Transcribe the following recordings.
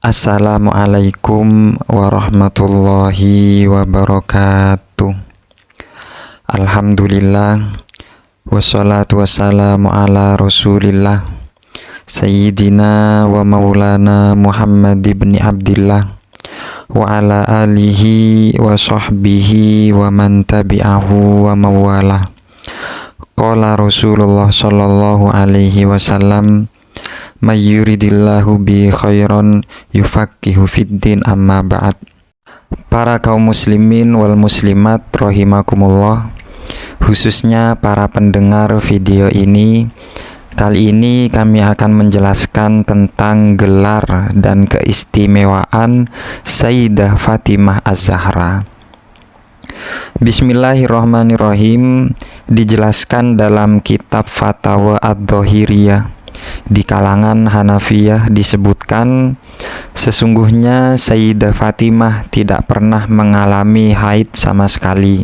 Assalamualaikum warahmatullahi wabarakatuh. Alhamdulillah, wassalatu wassalamu ala rasulillah Sayyidina wa maulana Muhammad ibn Abdillah wa ala alihi wa sahbihi wa man tabi'ahu wa mawalah. Qala Rasulullah sallallahu alaihi wasallam, may yuridillahu bi khairan yufaqihu fiddin, amma ba'd. Para kaum muslimin wal muslimat rahimakumullah, khususnya para pendengar video ini, kali ini kami akan menjelaskan tentang gelar dan keistimewaan Sayyidah Fatimah Az-Zahra. Bismillahirrahmanirrahim. Dijelaskan dalam kitab Fatawa Ad-Dhahiriyah. Di kalangan Hanafiyah disebutkan, sesungguhnya Sayyidah Fatimah tidak pernah mengalami haid sama sekali.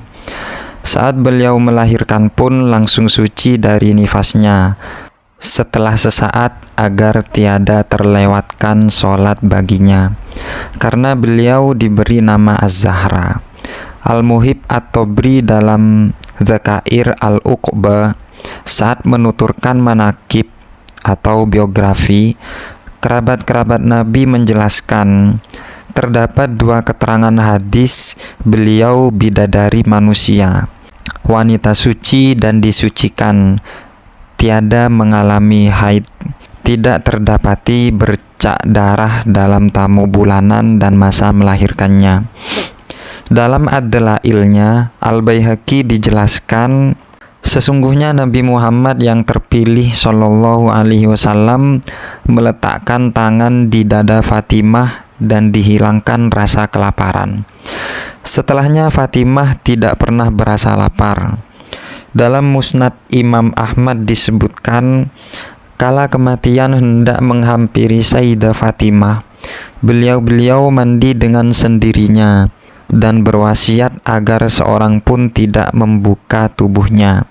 Saat beliau melahirkan pun langsung suci dari nifasnya. Setelah sesaat agar tiada terlewatkan sholat baginya, karena beliau diberi nama Az-Zahra. Al-Muhib At-Tobri dalam Dzakair Al-Uqba saat menuturkan manakib atau biografi kerabat-kerabat Nabi menjelaskan, terdapat dua keterangan hadis beliau bidadari manusia, wanita suci dan disucikan, tiada mengalami haid, tidak terdapati bercak darah dalam tamu bulanan dan masa melahirkannya. Dalam Ad-Dalailnya, Al-Baihaqi dijelaskan, sesungguhnya Nabi Muhammad yang terpilih Shallallahu Alaihi Wasallam meletakkan tangan di dada Fatimah dan dihilangkan rasa kelaparan. Setelahnya Fatimah tidak pernah berasa lapar. Dalam Musnad Imam Ahmad disebutkan, kala kematian hendak menghampiri Sayyidah Fatimah, beliau mandi dengan sendirinya dan berwasiat agar seorang pun tidak membuka tubuhnya.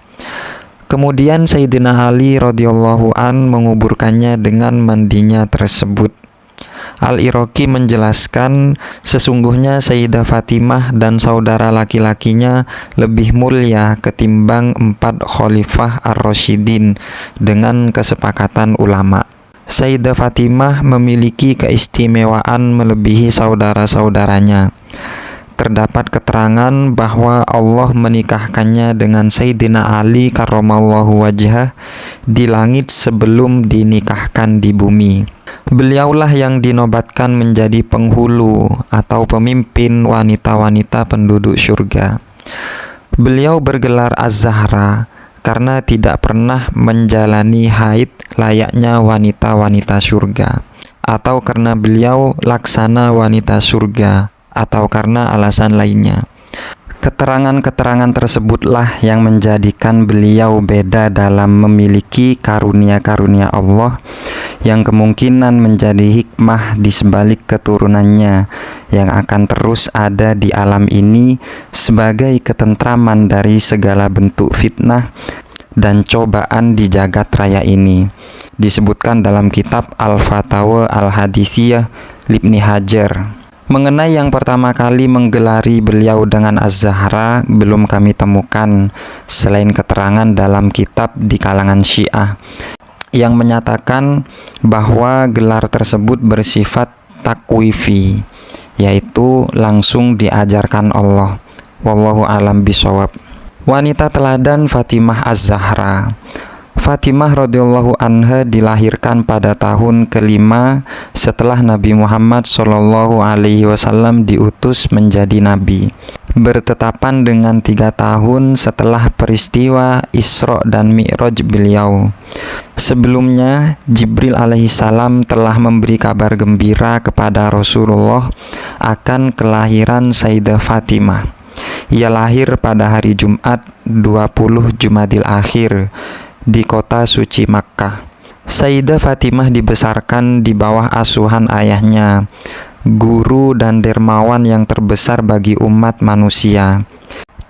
Kemudian Sayyidina Ali radhiyallahu an menguburkannya dengan mandinya tersebut. Al-Iraqi menjelaskan, sesungguhnya Sayyidah Fatimah dan saudara laki-lakinya lebih mulia ketimbang 4 khalifah ar-rasyidin dengan kesepakatan ulama. Sayyidah Fatimah memiliki keistimewaan melebihi saudara-saudaranya. Terdapat keterangan bahwa Allah menikahkannya dengan Sayyidina Ali karramallahu wajhah di langit sebelum dinikahkan di bumi. Beliaulah yang dinobatkan menjadi penghulu atau pemimpin wanita-wanita penduduk surga. Beliau bergelar Az-Zahra karena tidak pernah menjalani haid layaknya wanita-wanita surga, atau karena beliau laksana wanita surga, atau karena alasan lainnya. Keterangan-keterangan tersebutlah yang menjadikan beliau beda dalam memiliki karunia-karunia Allah yang kemungkinan menjadi hikmah di sebalik keturunannya yang akan terus ada di alam ini sebagai ketentraman dari segala bentuk fitnah dan cobaan di jagat raya ini. Disebutkan dalam kitab Al-Fatawa Al-Hadithiyah Ibnu Hajar. Mengenai yang pertama kali menggelari beliau dengan Az-Zahra belum kami temukan selain keterangan dalam kitab di kalangan Syiah yang menyatakan bahwa gelar tersebut bersifat takwifi, yaitu langsung diajarkan Allah. Wallahu alam bisawab. Wanita teladan Fatimah Az-Zahra. Fatimah radhiyallahu anha dilahirkan pada tahun kelima setelah Nabi Muhammad Shallallahu Alaihi Wasallam diutus menjadi nabi, bertetapan dengan 3 tahun setelah peristiwa Isra dan Mi'raj beliau. Sebelumnya Jibril alaihissalam telah memberi kabar gembira kepada Rasulullah akan kelahiran Sayyidah Fatimah. Ia lahir pada hari Jumat 20 Jumadil Akhir di kota suci Makkah. Sayyidah Fatimah dibesarkan di bawah asuhan ayahnya, guru dan dermawan yang terbesar bagi umat manusia.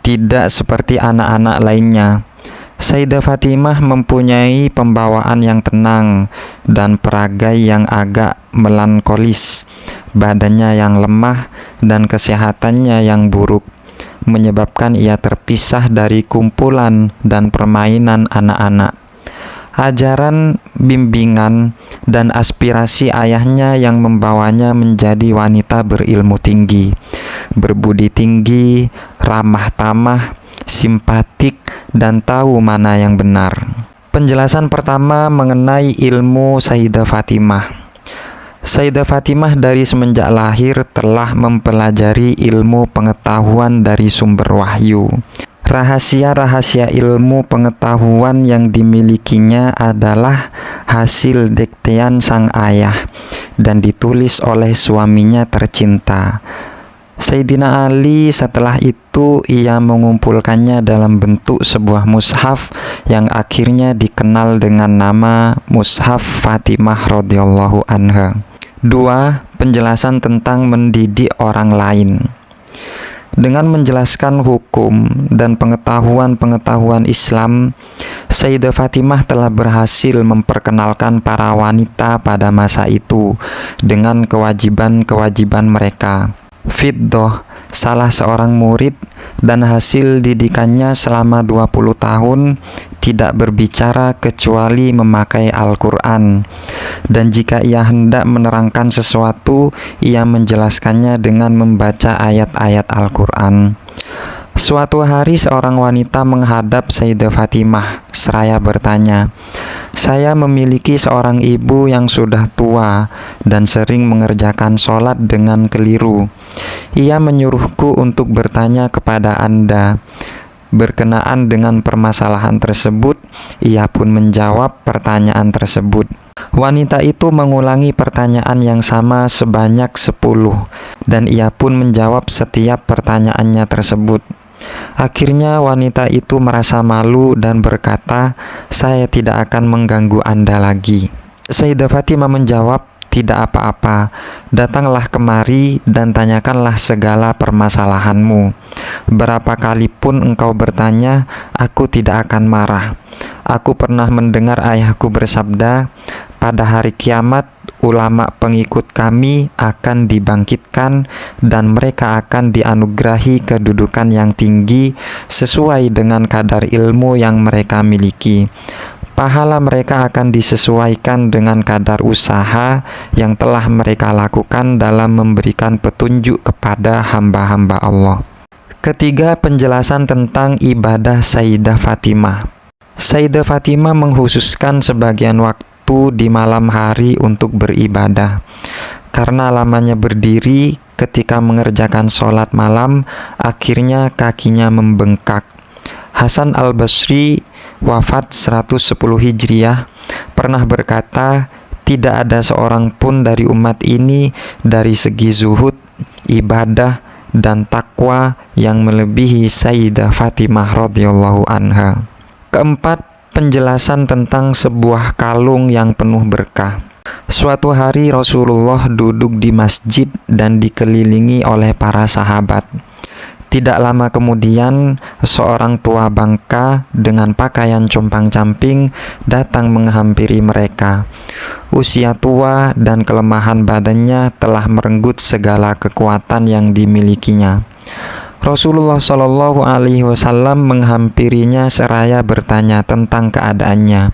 Tidak seperti anak-anak lainnya, Sayyidah Fatimah mempunyai pembawaan yang tenang dan peragai yang agak melankolis. badannya yang lemah, dan kesehatannya yang buruk, menyebabkan ia terpisah dari kumpulan dan permainan anak-anak. Ajaran, bimbingan, dan aspirasi ayahnya yang membawanya menjadi wanita berilmu tinggi, berbudi tinggi, ramah tamah, simpatik, dan tahu mana yang benar. Penjelasan pertama mengenai ilmu Sayyidah Fatimah. Sayyidah Fatimah dari semenjak lahir telah mempelajari ilmu pengetahuan dari sumber wahyu. Rahasia-rahasia ilmu pengetahuan yang dimilikinya adalah hasil diktean sang ayah dan ditulis oleh suaminya tercinta, Sayyidina Ali. Setelah itu ia mengumpulkannya dalam bentuk sebuah mushaf yang akhirnya dikenal dengan nama Mushaf Fatimah radhiyallahu anha. 2. Penjelasan tentang mendidik orang lain. Dengan menjelaskan hukum dan pengetahuan-pengetahuan Islam, Sayyidah Fatimah telah berhasil memperkenalkan para wanita pada masa itu dengan kewajiban-kewajiban mereka. Fiddah, salah seorang murid, dan hasil didikannya selama 20 tahun tidak berbicara kecuali memakai Al-Quran, dan jika ia hendak menerangkan sesuatu, ia menjelaskannya dengan membaca ayat-ayat Al-Quran. Suatu hari seorang wanita menghadap Sayyidah Fatimah seraya bertanya, "Saya memiliki seorang ibu yang sudah tua dan sering mengerjakan sholat dengan keliru. Ia menyuruhku untuk bertanya kepada Anda." Berkenaan dengan permasalahan tersebut, ia pun menjawab pertanyaan tersebut. Wanita itu mengulangi pertanyaan yang sama sebanyak 10, dan ia pun menjawab setiap pertanyaannya tersebut. Akhirnya wanita itu merasa malu dan berkata, "Saya tidak akan mengganggu Anda lagi." Sayyidah Fatimah menjawab, "Tidak apa-apa, datanglah kemari dan tanyakanlah segala permasalahanmu. Berapa kali pun engkau bertanya, aku tidak akan marah. Aku pernah mendengar ayahku bersabda, pada hari kiamat, ulama pengikut kami akan dibangkitkan dan mereka akan dianugerahi kedudukan yang tinggi sesuai dengan kadar ilmu yang mereka miliki. Pahala mereka akan disesuaikan dengan kadar usaha yang telah mereka lakukan dalam memberikan petunjuk kepada hamba-hamba Allah." Ketiga, penjelasan tentang ibadah Sayyidah Fatimah. Sayyidah Fatimah menghususkan sebagian waktu di malam hari untuk beribadah. Karena lamanya berdiri ketika mengerjakan sholat malam, akhirnya kakinya membengkak. Hasan al-Basri, wafat 110 Hijriah, pernah berkata, "Tidak ada seorang pun dari umat ini dari segi zuhud, ibadah, dan takwa yang melebihi Sayyidah Fatimah radhiyallahu anha." Keempat, penjelasan tentang sebuah kalung yang penuh berkah. Suatu hari Rasulullah duduk di masjid dan dikelilingi oleh para sahabat. Tidak lama kemudian, seorang tua bangka dengan pakaian compang-camping datang menghampiri mereka. Usia tua dan kelemahan badannya telah merenggut segala kekuatan yang dimilikinya. Rasulullah Shallallahu Alaihi Wasallam menghampirinya seraya bertanya tentang keadaannya.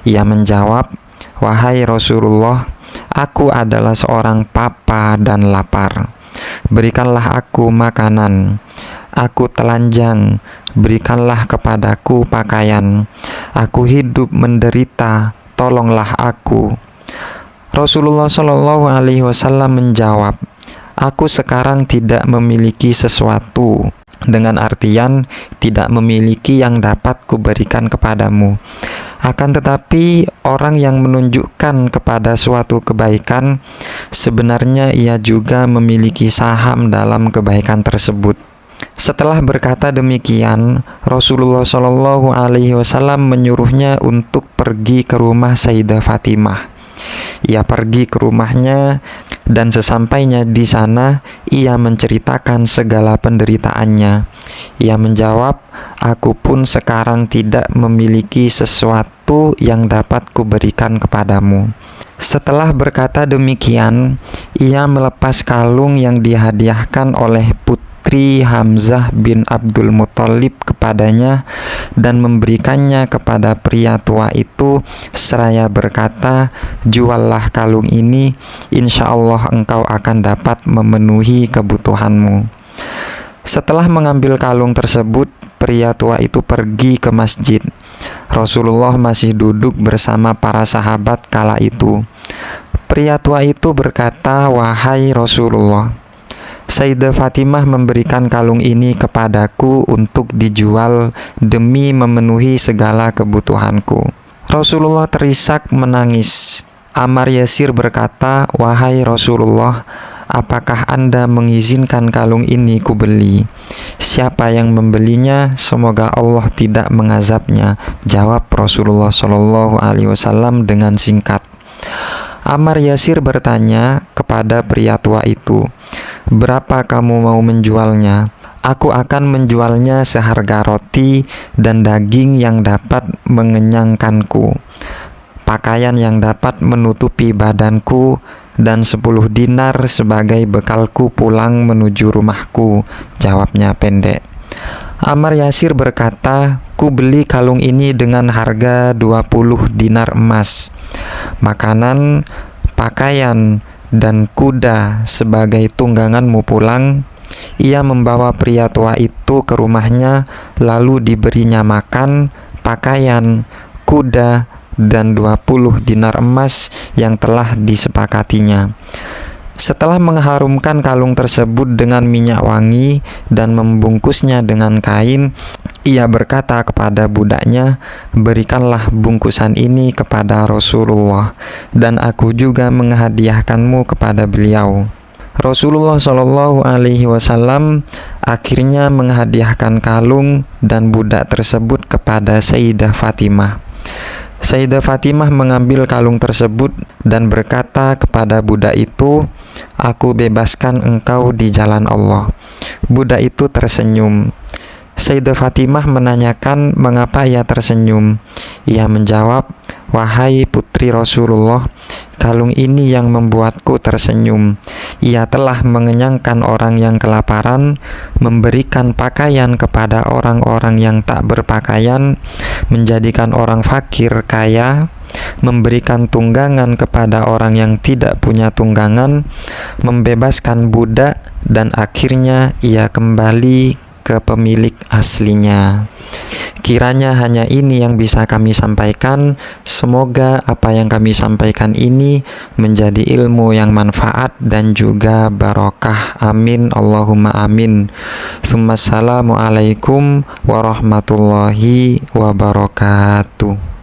Ia menjawab, "Wahai Rasulullah, aku adalah seorang papa dan lapar. Berikanlah aku makanan. Aku telanjang, berikanlah kepadaku pakaian. Aku hidup menderita, tolonglah aku." Rasulullah Shallallahu Alaihi Wasallam menjawab, "Aku sekarang tidak memiliki sesuatu, dengan artian tidak memiliki yang dapat kuberikan kepadamu. Akan tetapi orang yang menunjukkan kepada suatu kebaikan, sebenarnya ia juga memiliki saham dalam kebaikan tersebut." Setelah berkata demikian, Rasulullah Shallallahu Alaihi Wasallam menyuruhnya untuk pergi ke rumah Sayyidah Fatimah. Ia pergi ke rumahnya dan sesampainya di sana ia menceritakan segala penderitaannya. Ia menjawab, "Aku pun sekarang tidak memiliki sesuatu yang dapat kuberikan kepadamu." Setelah berkata demikian, ia melepas kalung yang dihadiahkan oleh putri Hamzah bin Abdul Muthalib kepadanya dan memberikannya kepada pria tua itu seraya berkata, "Juallah kalung ini, insya Allah engkau akan dapat memenuhi kebutuhanmu." Setelah mengambil kalung tersebut, pria tua itu pergi ke masjid. Rasulullah masih duduk bersama para sahabat kala itu. Pria tua itu berkata, "Wahai Rasulullah, Sayyidah Fatimah memberikan kalung ini kepadaku untuk dijual demi memenuhi segala kebutuhanku." Rasulullah terisak menangis. Ammar Yasir berkata, "Wahai Rasulullah, apakah Anda mengizinkan kalung ini kubeli? Siapa yang membelinya? Semoga Allah tidak mengazabnya." Jawab Rasulullah Shallallahu Alaihi Wasallam dengan singkat. Ammar Yasir bertanya kepada pria tua itu, "Berapa kamu mau menjualnya?" "Aku akan menjualnya seharga roti dan daging yang dapat mengenyangkanku, pakaian yang dapat menutupi badanku, dan 10 dinar sebagai bekalku pulang menuju rumahku," jawabnya pendek. Ammar Yasir berkata, "Ku beli kalung ini dengan harga 20 dinar emas. Makanan, pakaian, dan kuda sebagai tungganganmu pulang." Ia membawa pria tua itu ke rumahnya, lalu diberinya makan, pakaian, kuda, dan 20 dinar emas yang telah disepakatinya. Setelah mengharumkan kalung tersebut dengan minyak wangi dan membungkusnya dengan kain, ia berkata kepada budaknya, "Berikanlah bungkusan ini kepada Rasulullah, dan aku juga menghadiahkanmu kepada beliau." Rasulullah Shallallahu Alaihi Wasallam akhirnya menghadiahkan kalung dan budak tersebut kepada Sayyidah Fatimah. Sayyidah Fatimah mengambil kalung tersebut dan berkata kepada budak itu, "Aku bebaskan engkau di jalan Allah." Budak itu tersenyum. Sayyidah Fatimah menanyakan mengapa ia tersenyum. Ia menjawab, "Wahai putri Rasulullah, kalung ini yang membuatku tersenyum. Ia telah mengenyangkan orang yang kelaparan, memberikan pakaian kepada orang-orang yang tak berpakaian, menjadikan orang fakir kaya, memberikan tunggangan kepada orang yang tidak punya tunggangan, membebaskan budak, dan akhirnya ia kembali ke pemilik aslinya." Kiranya hanya ini yang bisa kami sampaikan. Semoga apa yang kami sampaikan ini menjadi ilmu yang manfaat dan juga barokah. Amin Allahumma amin. Assalamualaikum warahmatullahi wabarakatuh.